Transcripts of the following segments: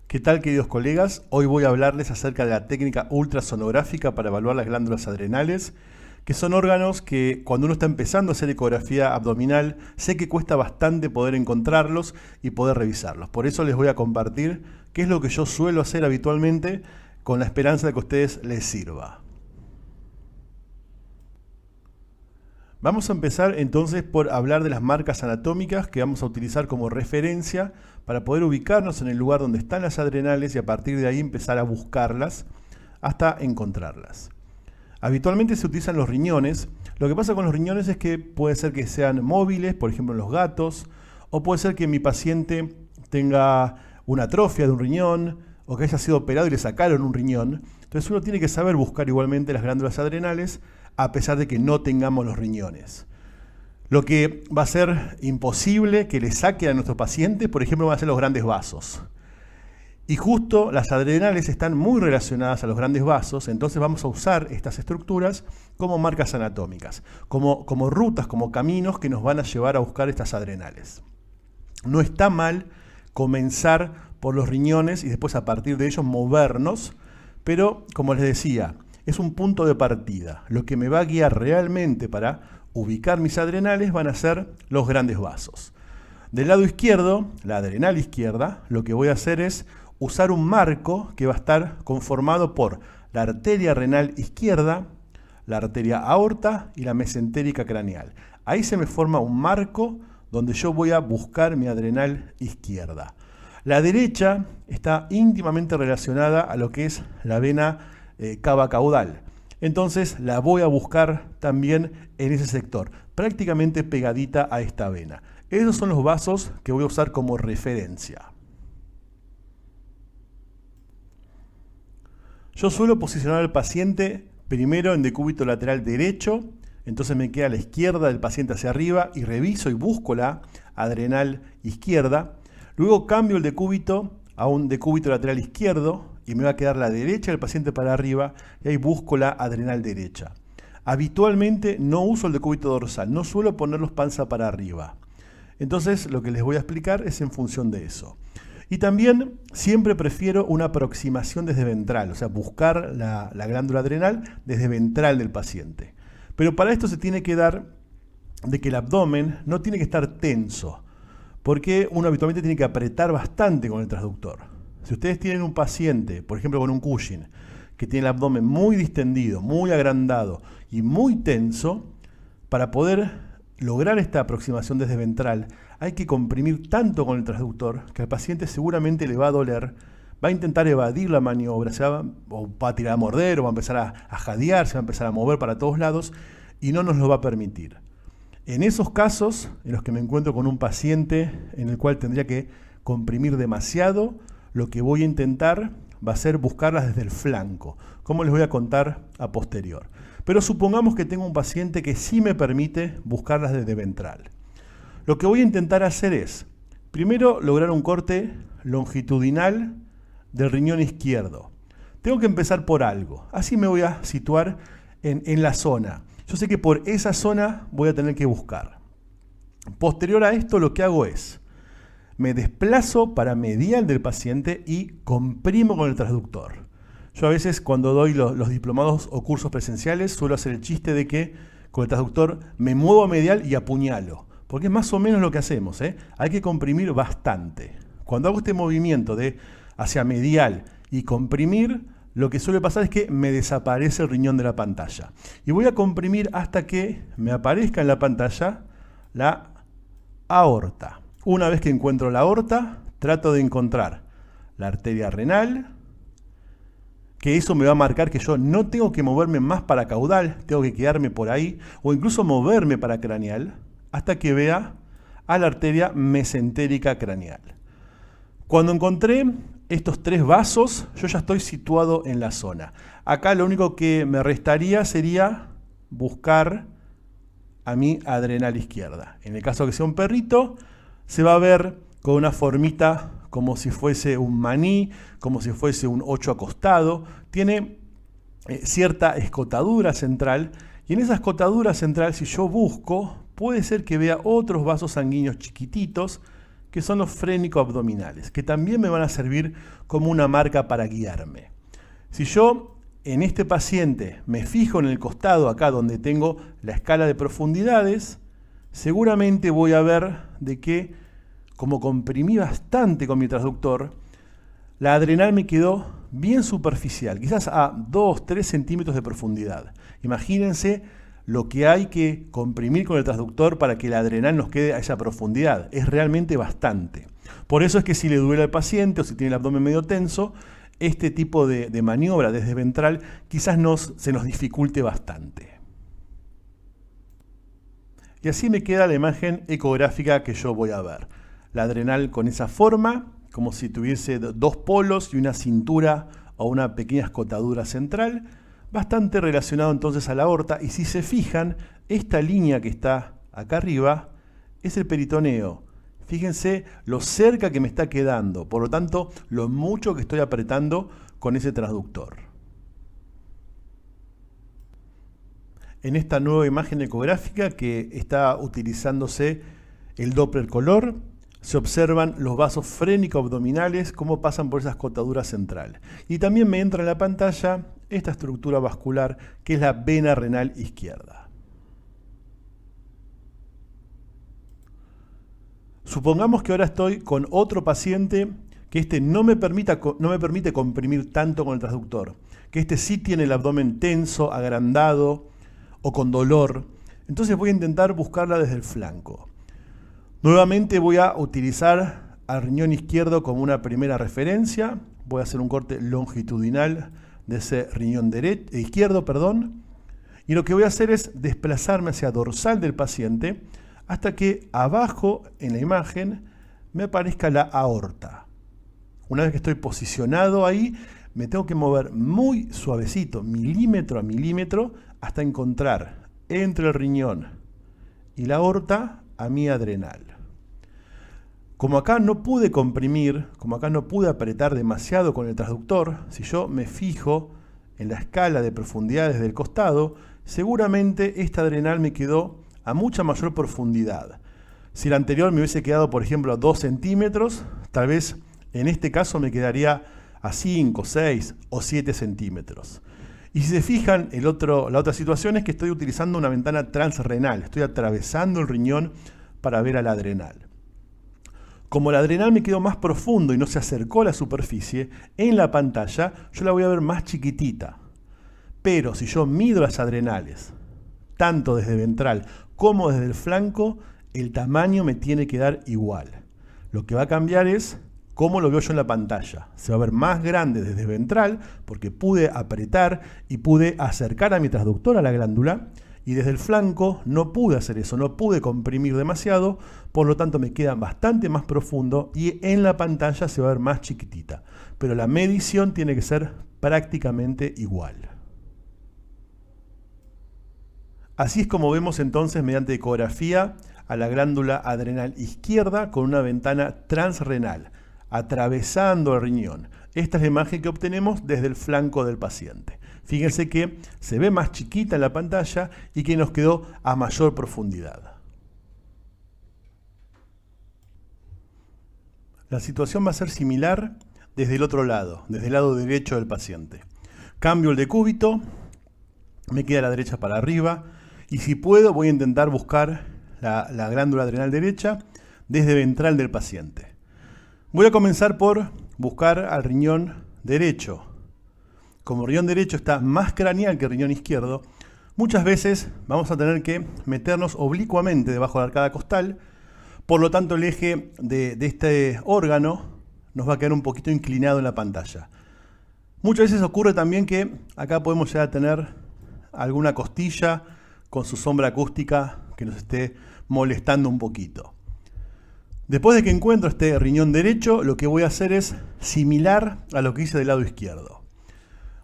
¿Qué tal, queridos colegas? Hoy voy a hablarles acerca de la técnica ultrasonográfica para evaluar las glándulas adrenales, que son órganos que cuando uno está empezando a hacer ecografía abdominal, sé que cuesta bastante poder encontrarlos y poder revisarlos. Por eso les voy a compartir qué es lo que yo suelo hacer habitualmente con la esperanza de que a ustedes les sirva. Vamos a empezar entonces por hablar de las marcas anatómicas que vamos a utilizar como referencia para poder ubicarnos en el lugar donde están las adrenales y a partir de ahí empezar a buscarlas hasta encontrarlas. Habitualmente se utilizan los riñones. Lo que pasa con los riñones es que puede ser que sean móviles, por ejemplo en los gatos, o puede ser que mi paciente tenga una atrofia de un riñón o que haya sido operado y le sacaron un riñón. Entonces uno tiene que saber buscar igualmente las glándulas adrenales a pesar de que no tengamos los riñones. Lo que va a ser imposible que le saquen a nuestro paciente, por ejemplo, van a ser los grandes vasos. Y justo las adrenales están muy relacionadas a los grandes vasos, entonces vamos a usar estas estructuras como marcas anatómicas, como rutas, como caminos que nos van a llevar a buscar estas adrenales. No está mal comenzar por los riñones y después a partir de ellos movernos, pero como les decía, es un punto de partida. Lo que me va a guiar realmente para ubicar mis adrenales van a ser los grandes vasos. Del lado izquierdo, la adrenal izquierda, lo que voy a hacer es usar un marco que va a estar conformado por la arteria renal izquierda, la arteria aorta y la mesentérica craneal. Ahí se me forma un marco donde yo voy a buscar mi adrenal izquierda. La derecha está íntimamente relacionada a lo que es la vena cava caudal. Entonces la voy a buscar también en ese sector, prácticamente pegadita a esta vena. Esos son los vasos que voy a usar como referencia. Yo suelo posicionar al paciente primero en decúbito lateral derecho, entonces me queda a la izquierda del paciente hacia arriba y reviso y busco la adrenal izquierda. Luego cambio el decúbito a un decúbito lateral izquierdo y me va a quedar la derecha del paciente para arriba y ahí busco la adrenal derecha. Habitualmente no uso el decúbito dorsal, no suelo ponerlos panza para arriba. Entonces lo que les voy a explicar es en función de eso. Y también siempre prefiero una aproximación desde ventral, o sea, buscar la glándula adrenal desde ventral del paciente. Pero para esto se tiene que dar de que el abdomen no tiene que estar tenso, porque uno habitualmente tiene que apretar bastante con el transductor. Si ustedes tienen un paciente, por ejemplo con un Cushing, que tiene el abdomen muy distendido, muy agrandado y muy tenso, para poder lograr esta aproximación desde ventral, hay que comprimir tanto con el transductor que al paciente seguramente le va a doler, va a intentar evadir la maniobra, o va a tirar a morder, o va a empezar a jadear, se va a empezar a mover para todos lados y no nos lo va a permitir. En esos casos, en los que me encuentro con un paciente en el cual tendría que comprimir demasiado, lo que voy a intentar va a ser buscarlas desde el flanco, como les voy a contar a posterior. Pero supongamos que tengo un paciente que sí me permite buscarlas desde ventral. Lo que voy a intentar hacer es, primero, lograr un corte longitudinal del riñón izquierdo. Tengo que empezar por algo, así me voy a situar en la zona. Yo sé que por esa zona voy a tener que buscar. Posterior a esto lo que hago es, me desplazo para medial del paciente y comprimo con el transductor. Yo a veces cuando doy los diplomados o cursos presenciales suelo hacer el chiste de que con el transductor me muevo a medial y apuñalo, porque es más o menos lo que hacemos, ¿eh? Hay que comprimir bastante. Cuando hago este movimiento de hacia medial y comprimir, lo que suele pasar es que me desaparece el riñón de la pantalla. Y voy a comprimir hasta que me aparezca en la pantalla la aorta. Una vez que encuentro la aorta, trato de encontrar la arteria renal, que eso me va a marcar que yo no tengo que moverme más para caudal, tengo que quedarme por ahí, o incluso moverme para craneal, hasta que vea a la arteria mesentérica craneal. Cuando encontré estos tres vasos, yo ya estoy situado en la zona. Acá lo único que me restaría sería buscar a mi adrenal izquierda. En el caso que sea un perrito, se va a ver con una formita como si fuese un maní, como si fuese un 8 acostado. Tiene cierta escotadura central y en esa escotadura central, si yo busco, puede ser que vea otros vasos sanguíneos chiquititos que son los frénico-abdominales, que también me van a servir como una marca para guiarme. Si yo en este paciente me fijo en el costado, acá donde tengo la escala de profundidades, seguramente voy a ver de que, como comprimí bastante con mi transductor, la adrenal me quedó bien superficial, quizás a 2-3 centímetros de profundidad. Imagínense lo que hay que comprimir con el transductor para que la adrenal nos quede a esa profundidad. Es realmente bastante. Por eso es que si le duele al paciente o si tiene el abdomen medio tenso, este tipo de maniobra desde ventral quizás se nos dificulte bastante. Y así me queda la imagen ecográfica que yo voy a ver. La adrenal con esa forma, como si tuviese dos polos y una cintura o una pequeña escotadura central, bastante relacionado entonces a la aorta. Y si se fijan, esta línea que está acá arriba es el peritoneo. Fíjense lo cerca que me está quedando, por lo tanto, lo mucho que estoy apretando con ese transductor. En esta nueva imagen ecográfica que está utilizándose el Doppler color, se observan los vasos frénico-abdominales, cómo pasan por esa escotadura central. Y también me entra en la pantalla esta estructura vascular que es la vena renal izquierda. Supongamos que ahora estoy con otro paciente que no me permite comprimir tanto con el transductor, que sí tiene el abdomen tenso, agrandado o con dolor. Entonces voy a intentar buscarla desde el flanco. Nuevamente voy a utilizar al riñón izquierdo como una primera referencia. Voy a hacer un corte longitudinal de ese riñón izquierdo, y lo que voy a hacer es desplazarme hacia dorsal del paciente hasta que abajo en la imagen me aparezca la aorta. Una vez que estoy posicionado ahí, me tengo que mover muy suavecito, milímetro a milímetro, hasta encontrar entre el riñón y la aorta a mi adrenal. Como acá no pude comprimir, como acá no pude apretar demasiado con el transductor, si yo me fijo en la escala de profundidades del costado, seguramente esta adrenal me quedó a mucha mayor profundidad. Si la anterior me hubiese quedado, por ejemplo, a 2 centímetros, tal vez en este caso me quedaría a 5, 6 o 7 centímetros. Y si se fijan, la otra situación es que estoy utilizando una ventana transrenal, estoy atravesando el riñón para ver a la adrenal. Como la adrenal me quedó más profundo y no se acercó a la superficie, en la pantalla yo la voy a ver más chiquitita. Pero si yo mido las adrenales, tanto desde ventral como desde el flanco, el tamaño me tiene que dar igual. Lo que va a cambiar es cómo lo veo yo en la pantalla. Se va a ver más grande desde ventral porque pude apretar y pude acercar a mi transductor a la glándula, y desde el flanco no pude hacer eso, no pude comprimir demasiado, por lo tanto me queda bastante más profundo y en la pantalla se va a ver más chiquitita. Pero la medición tiene que ser prácticamente igual. Así es como vemos entonces mediante ecografía a la glándula adrenal izquierda con una ventana transrenal, atravesando el riñón. Esta es la imagen que obtenemos desde el flanco del paciente. Fíjense que se ve más chiquita en la pantalla y que nos quedó a mayor profundidad. La situación va a ser similar desde el otro lado, desde el lado derecho del paciente. Cambio el decúbito, me queda la derecha para arriba y si puedo voy a intentar buscar la glándula adrenal derecha desde ventral del paciente. Voy a comenzar por buscar al riñón derecho. Como el riñón derecho está más craneal que el riñón izquierdo, muchas veces vamos a tener que meternos oblicuamente debajo de la arcada costal, por lo tanto el eje de este órgano nos va a quedar un poquito inclinado en la pantalla. Muchas veces ocurre también que acá podemos llegar a tener alguna costilla con su sombra acústica que nos esté molestando un poquito. Después de que encuentro este riñón derecho, lo que voy a hacer es similar a lo que hice del lado izquierdo.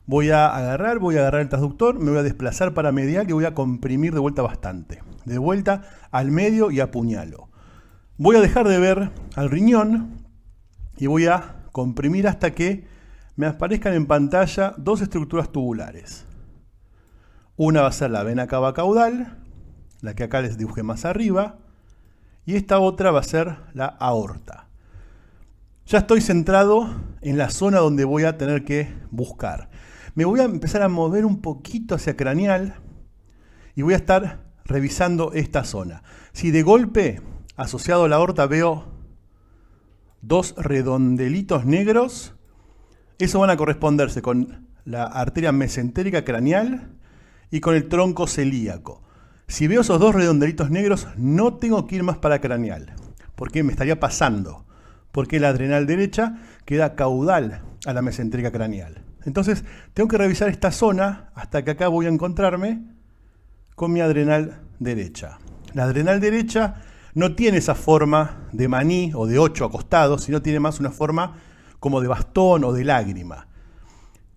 Voy a agarrar el transductor, me voy a desplazar para medial y voy a comprimir de vuelta bastante. De vuelta al medio y apuñalo. Voy a dejar de ver al riñón y voy a comprimir hasta que me aparezcan en pantalla dos estructuras tubulares. Una va a ser la vena cava caudal, la que acá les dibujé más arriba, y esta otra va a ser la aorta. Ya estoy centrado en la zona donde voy a tener que buscar. Me voy a empezar a mover un poquito hacia craneal y voy a estar revisando esta zona. Si de golpe, asociado a la aorta, veo dos redondelitos negros, eso van a corresponderse con la arteria mesentérica craneal y con el tronco celíaco. Si veo esos dos redondelitos negros, no tengo que ir más para craneal, porque me estaría pasando, porque la adrenal derecha queda caudal a la mesentérica craneal. Entonces, tengo que revisar esta zona hasta que acá voy a encontrarme con mi adrenal derecha. La adrenal derecha no tiene esa forma de maní o de 8 acostados, sino tiene más una forma como de bastón o de lágrima.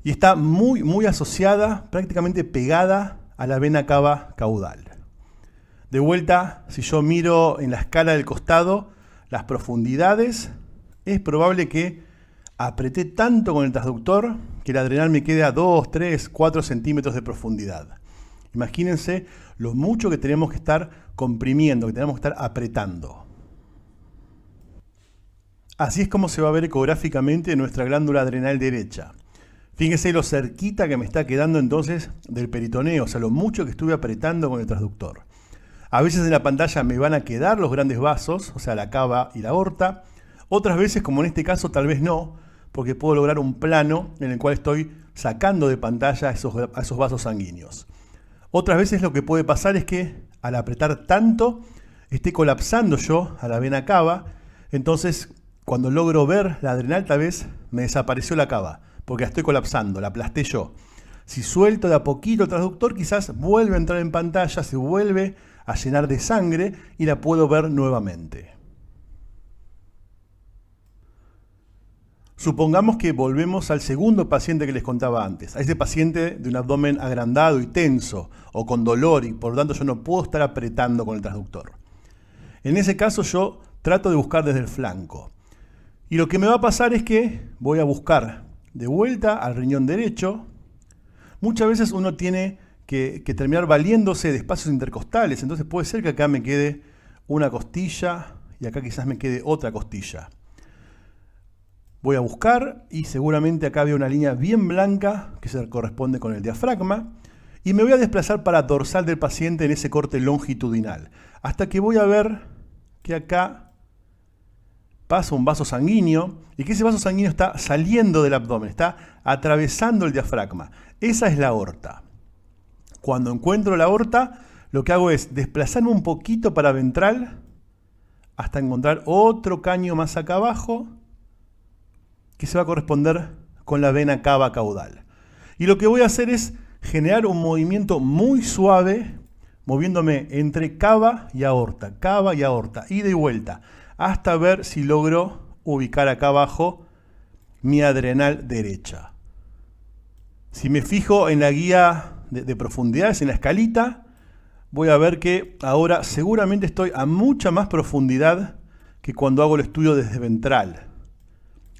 Y está muy asociada, prácticamente pegada a la vena cava caudal. De vuelta, si yo miro en la escala del costado las profundidades, es probable que apreté tanto con el transductor que la adrenal me quede a 2, 3, 4 centímetros de profundidad. Imagínense lo mucho que tenemos que estar comprimiendo, que tenemos que estar apretando. Así es como se va a ver ecográficamente nuestra glándula adrenal derecha. Fíjense lo cerquita que me está quedando entonces del peritoneo, o sea, lo mucho que estuve apretando con el transductor. A veces en la pantalla me van a quedar los grandes vasos, o sea, la cava y la aorta. Otras veces, como en este caso, tal vez no, porque puedo lograr un plano en el cual estoy sacando de pantalla a esos vasos sanguíneos. Otras veces lo que puede pasar es que al apretar tanto esté colapsando yo a la vena cava, entonces cuando logro ver la adrenal tal vez me desapareció la cava, porque la estoy colapsando, la aplasté yo. Si suelto de a poquito el transductor, quizás vuelve a entrar en pantalla, se vuelve a llenar de sangre y la puedo ver nuevamente. Supongamos que volvemos al segundo paciente que les contaba antes, a ese paciente de un abdomen agrandado y tenso o con dolor y por lo tanto yo no puedo estar apretando con el transductor. En ese caso yo trato de buscar desde el flanco. Y lo que me va a pasar es que voy a buscar de vuelta al riñón derecho. Muchas veces uno tiene que terminar valiéndose de espacios intercostales, entonces puede ser que acá me quede una costilla y acá quizás me quede otra costilla. Voy a buscar y seguramente acá veo una línea bien blanca que se corresponde con el diafragma y me voy a desplazar para dorsal del paciente en ese corte longitudinal hasta que voy a ver que acá pasa un vaso sanguíneo y que ese vaso sanguíneo está saliendo del abdomen, está atravesando el diafragma. Esa es la aorta. Cuando encuentro la aorta, lo que hago es desplazarme un poquito para ventral hasta encontrar otro caño más acá abajo que se va a corresponder con la vena cava caudal. Y lo que voy a hacer es generar un movimiento muy suave, moviéndome entre cava y aorta, ida y vuelta, hasta ver si logro ubicar acá abajo mi adrenal derecha. Si me fijo en la guía de profundidades, en la escalita, voy a ver que ahora seguramente estoy a mucha más profundidad que cuando hago el estudio desde ventral.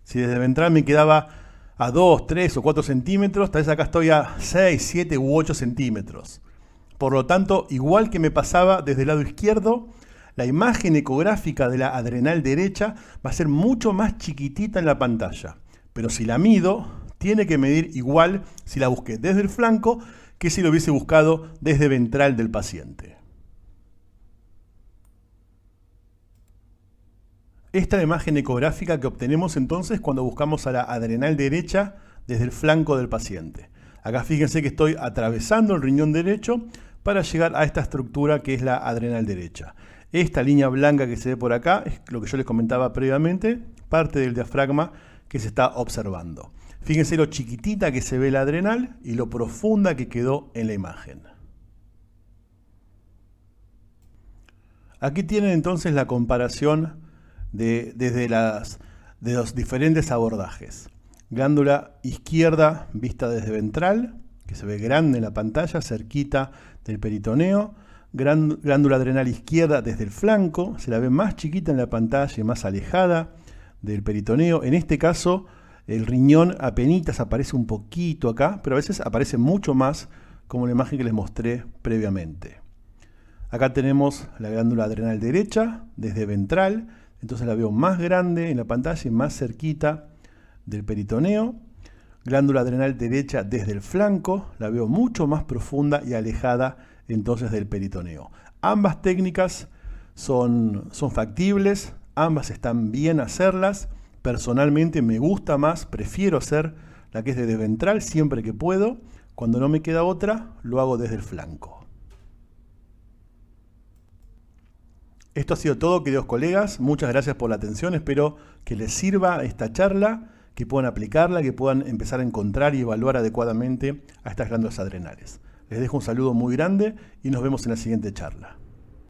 Si desde ventral me quedaba a 2, 3 o 4 centímetros, tal vez acá estoy a 6, 7 u 8 centímetros. Por lo tanto, igual que me pasaba desde el lado izquierdo, la imagen ecográfica de la adrenal derecha va a ser mucho más chiquitita en la pantalla. Pero si la mido, tiene que medir igual si la busqué desde el flanco que si lo hubiese buscado desde ventral del paciente. Esta es la imagen ecográfica que obtenemos entonces cuando buscamos a la adrenal derecha desde el flanco del paciente. Acá fíjense que estoy atravesando el riñón derecho para llegar a esta estructura que es la adrenal derecha. Esta línea blanca que se ve por acá es lo que yo les comentaba previamente, parte del diafragma que se está observando. Fíjense lo chiquitita que se ve la adrenal y lo profunda que quedó en la imagen. Aquí tienen entonces la comparación de los diferentes abordajes. Glándula izquierda vista desde ventral, que se ve grande en la pantalla, cerquita del peritoneo. Glándula adrenal izquierda desde el flanco, se la ve más chiquita en la pantalla y más alejada del peritoneo. En este caso, el riñón apenitas aparece un poquito acá, pero a veces aparece mucho más, como la imagen que les mostré previamente. Acá tenemos la glándula adrenal derecha desde ventral, entonces la veo más grande en la pantalla y más cerquita del peritoneo. Glándula adrenal derecha desde el flanco, la veo mucho más profunda y alejada entonces del peritoneo. Ambas técnicas son factibles, ambas están bien hacerlas. Personalmente me gusta más, prefiero hacer la que es desde ventral siempre que puedo. Cuando no me queda otra, lo hago desde el flanco. Esto ha sido todo, queridos colegas. Muchas gracias por la atención. Espero que les sirva esta charla, que puedan aplicarla, que puedan empezar a encontrar y evaluar adecuadamente a estas glándulas adrenales. Les dejo un saludo muy grande y nos vemos en la siguiente charla.